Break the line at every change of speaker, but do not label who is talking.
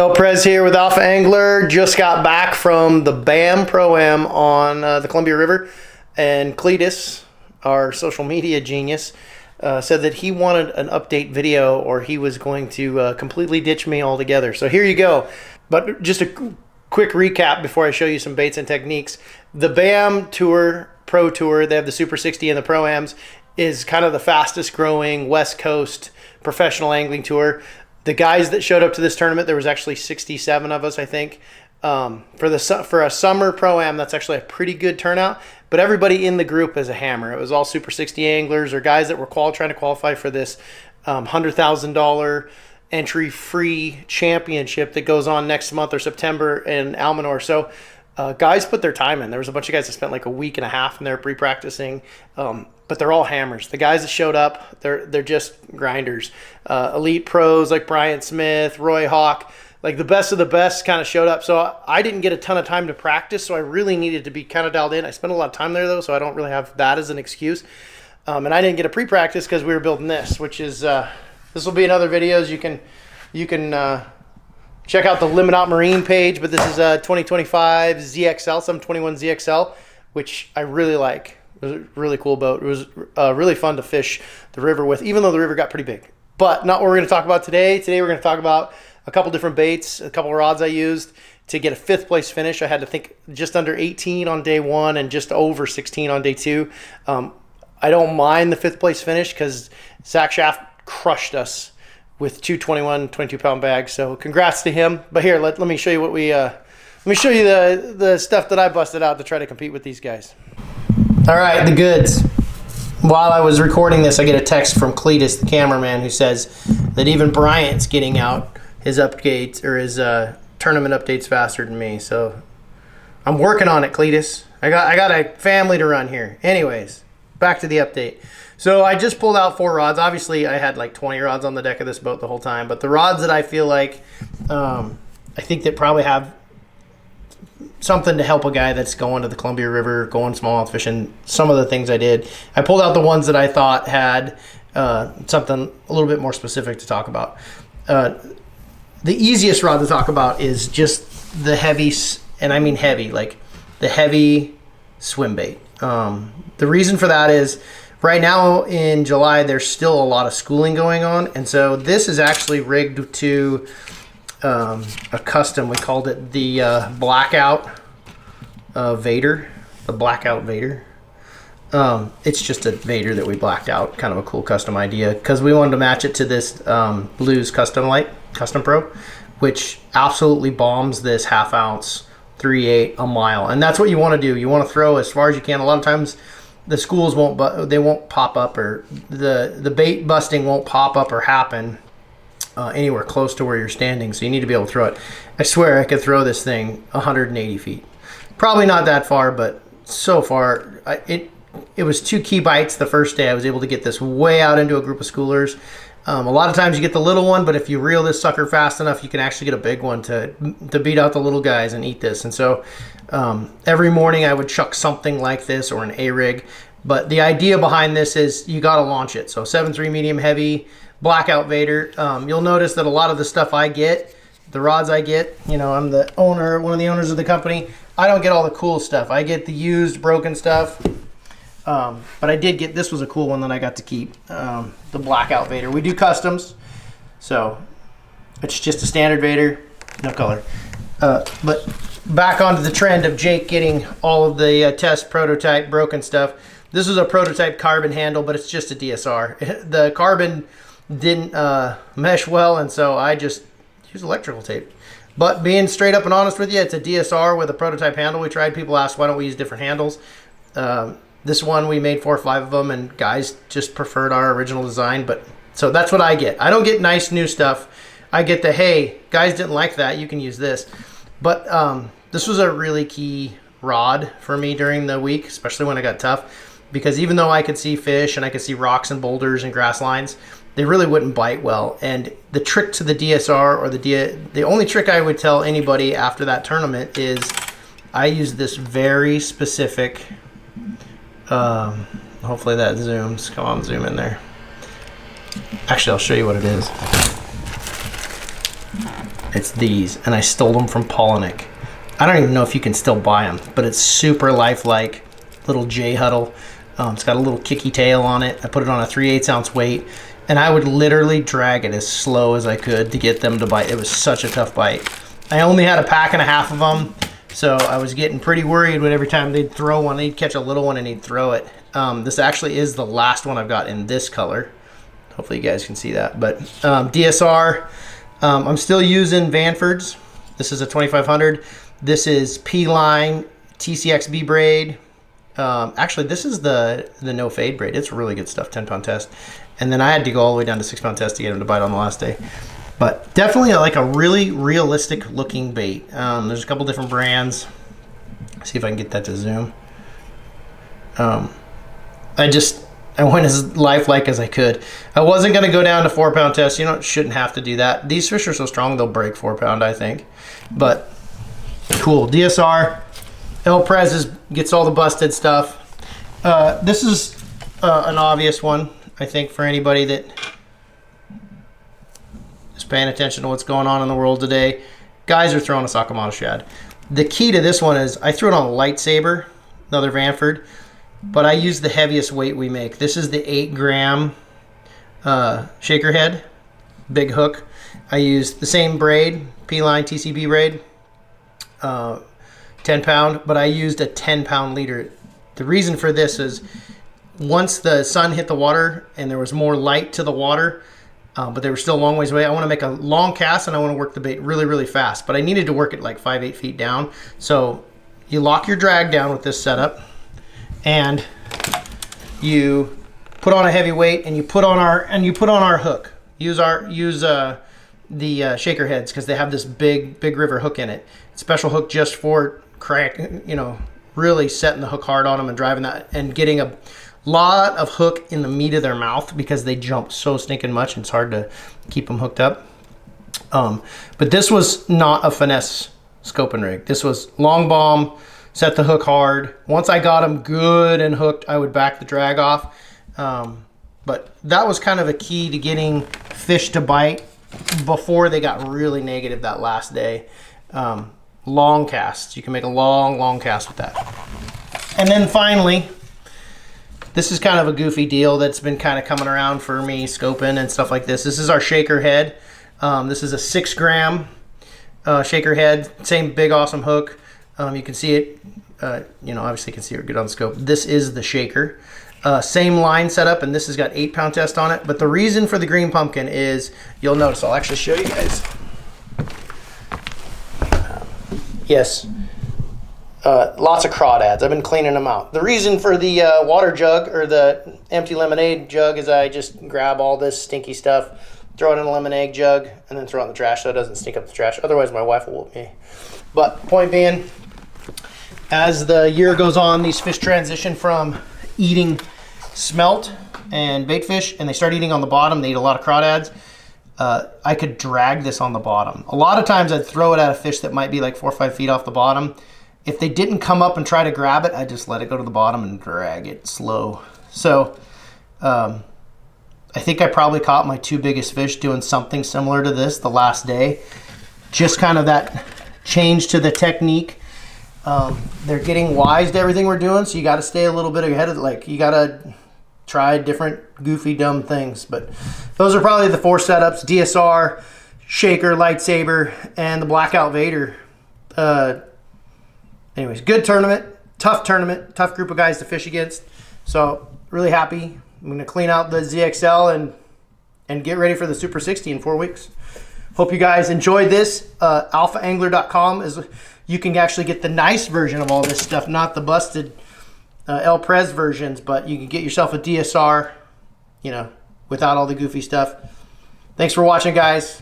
So Prez here with Alpha Angler. Just got back from the BAM Pro-Am on the Columbia River, and Cletus, our social media genius, said that he wanted an update video or he was going to completely ditch me altogether. So here you go. But just a quick recap before I show you some baits and techniques. The BAM Tour, Pro Tour, they have the Super 60 and the Pro-Ams, is kind of the fastest growing West Coast professional angling tour. The guys that showed up to this tournament, there was actually 67 of us, I think. For a summer Pro-Am, that's actually a pretty good turnout. But everybody in the group is a hammer. It was all Super 60 anglers or guys that were trying to qualify for this $100,000 entry-free championship that goes on next month or September in Almanor. So guys put their time in. There was a bunch of guys that spent like a week and a half in there pre-practicing. But they're all hammers. The guys that showed up, they're just grinders. Elite pros like Brian Smith, Roy Hawk, like the best of the best kind of showed up. So I didn't get a ton of time to practice, so I really needed to be kind of dialed in. I spent a lot of time there though, so I don't really have that as an excuse. And I didn't get a pre-practice because we were building this, which is this will be in other videos. You can check out the Limit Out Marine page, but this is a 2025 ZXL, 721 ZXL, which I really like. It was a really cool boat. It was really fun to fish the river with, even though the river got pretty big. But not what we're going to talk about today. Today we're going to talk about a couple different baits, a couple rods I used to get a 5th place finish. I had to think just under 18 on day 1 and just over 16 on day 2. I don't mind the 5th place finish because Zach Schaff crushed us with 221 22-pound bags. So congrats to him. But here, let me show you what we let me show you the stuff that I busted out to try to compete with these guys. All right, the goods. While I was recording this, I get a text from Cletus, the cameraman, who says that even Bryant's getting out his updates or his tournament updates faster than me. So I'm working on it, Cletus. I got a family to run here. Anyways, back to the update. So I just pulled out 4 rods. Obviously, I had like 20 rods on the deck of this boat the whole time, but the rods that I feel like I think that probably have something to help a guy that's going to the Columbia River, going smallmouth fishing, some of the things I did. I pulled out the ones that I thought had something a little bit more specific to talk about. The easiest rod to talk about is just the heavy, and I mean heavy, like the heavy swim bait. The reason for that is right now in July, there's still a lot of schooling going on. And so this is actually rigged to a custom. We called it the Blackout Vader, the Blackout Vader. It's just a Vader that we blacked out, kind of a cool custom idea because we wanted to match it to this Blues Custom Light, Custom Pro, which absolutely bombs this 1/2 ounce 3/8 a mile. And that's what you want to do. You want to throw as far as you can. A lot of times the schools won't pop up, or the bait busting won't pop up or happen anywhere close to where you're standing, so you need to be able to throw it. I swear I could throw this thing 180 feet. Probably not that far, but so far, it was 2 key bites the first day. I was able to get this way out into a group of schoolers. A lot of times you get the little one, but if you reel this sucker fast enough, you can actually get a big one to beat out the little guys and eat this. And so every morning I would chuck something like this or an A-rig. But the idea behind this is you got to launch it. So 7.3 medium heavy, Blackout Vader. You'll notice that a lot of the stuff I get, the rods I get, you know, I'm the owner, one of the owners of the company. I don't get all the cool stuff. I get the used, broken stuff. But I did get, this was a cool one that I got to keep, the Blackout Vader. We do customs, so it's just a standard Vader, no color. But back onto the trend of Jake getting all of the test prototype broken stuff. This is a prototype carbon handle, but it's just a DSR. The carbon didn't mesh well, and so I just used electrical tape. But being straight up and honest with you, it's a DSR with a prototype handle. We tried, people asked why don't we use different handles. This one we made 4 or 5 of them, and guys just preferred our original design. But so that's what I get. I don't get nice new stuff. I get the, hey, guys didn't like that, you can use this. But this was a really key rod for me during the week, especially when I got tough, because even though I could see fish and I could see rocks and boulders and grass lines, they really wouldn't bite well. And the trick to the DSR, or the only trick I would tell anybody after that tournament, is I use this very specific, hopefully that zooms, come on, zoom in there. Actually, I'll show you what it is. It's these, and I stole them from Polinick. I don't even know if you can still buy them, but it's super lifelike. Little J Huddle. It's got a little kicky tail on it. I put it on a 3/8 ounce weight, and I would literally drag it as slow as I could to get them to bite. It was such a tough bite. I only had a pack and a half of them, so I was getting pretty worried when every time they'd throw one, they'd catch a little one and he'd throw it. This actually is the last one I've got in this color. Hopefully you guys can see that. But DSR, I'm still using Vanford's. This is a 2500. This is P-line TCXB braid. Actually, this is the no fade braid. It's really good stuff, 10-pound test. And then I had to go all the way down to 6-pound test to get him to bite on the last day. But definitely like a really realistic looking bait. There's a couple different brands. See if I can get that to zoom. I went as lifelike as I could. I wasn't going to go down to 4-pound test. You know, shouldn't have to do that. These fish are so strong they'll break 4-pound, I think. But cool. DSR. Prez gets all the busted stuff. This is an obvious one, I think, for anybody that is paying attention to what's going on in the world today. Guys are throwing a Sakamoto shad. The key to this one is I threw it on a lightsaber, another Vanford, but I use the heaviest weight we make. This is the 8-gram shaker head, big hook. I used the same braid, P-line TCB braid, 10-pound, but I used a 10-pound leader. The reason for this is once the sun hit the water and there was more light to the water, but they were still a long ways away, I want to make a long cast and I want to work the bait really, really fast. But I needed to work it like 5-8 feet down. So you lock your drag down with this setup and you put on a heavy weight and you put on our hook. Use the shaker heads because they have this big river hook in it. Special hook just for really setting the hook hard on them and driving that and getting a lot of hook in the meat of their mouth because they jump so stinking much and it's hard to keep them hooked up. But this was not a finesse scope and rig. This was long bomb, set the hook hard. Once I got them good and hooked, I would back the drag off. But that was kind of a key to getting fish to bite before they got really negative that last day. Long casts. You can make a long cast with that. And then finally, this is kind of a goofy deal that's been kind of coming around for me, scoping and stuff like this. This is our shaker head. This is a 6-gram shaker head. Same big awesome hook. You can see it, obviously you can see it good on the scope. This is the shaker. Same line setup, and this has got 8-pound test on it. But the reason for the green pumpkin is, you'll notice, I'll actually show you guys. Yes, lots of crawdads. I've been cleaning them out. The reason for the water jug or the empty lemonade jug is I just grab all this stinky stuff, throw it in a lemonade jug, and then throw it in the trash so it doesn't stink up the trash. Otherwise, my wife will whoop me. But point being, as the year goes on, these fish transition from eating smelt and bait fish, and they start eating on the bottom. They eat a lot of crawdads. I could drag this on the bottom. A lot of times I'd throw it at a fish that might be like 4 or 5 feet off the bottom. If they didn't come up and try to grab it, I just let it go to the bottom and drag it slow. So I think I probably caught my 2 biggest fish doing something similar to this the last day. Just kind of that change to the technique. They're getting wise to everything we're doing, so you got to stay a little bit ahead of it. Like, you got to try different goofy, dumb things. But those are probably the 4 setups: DSR, shaker, lightsaber, and the Blackout Vader. Anyways, good tournament, tough group of guys to fish against. So really happy. I'm going to clean out the ZXL and get ready for the Super 60 in 4 weeks. Hope you guys enjoyed this. alphaangler.com is, you can actually get the nice version of all this stuff, not the busted Prez versions, but you can get yourself a DSR, without all the goofy stuff. Thanks for watching, guys.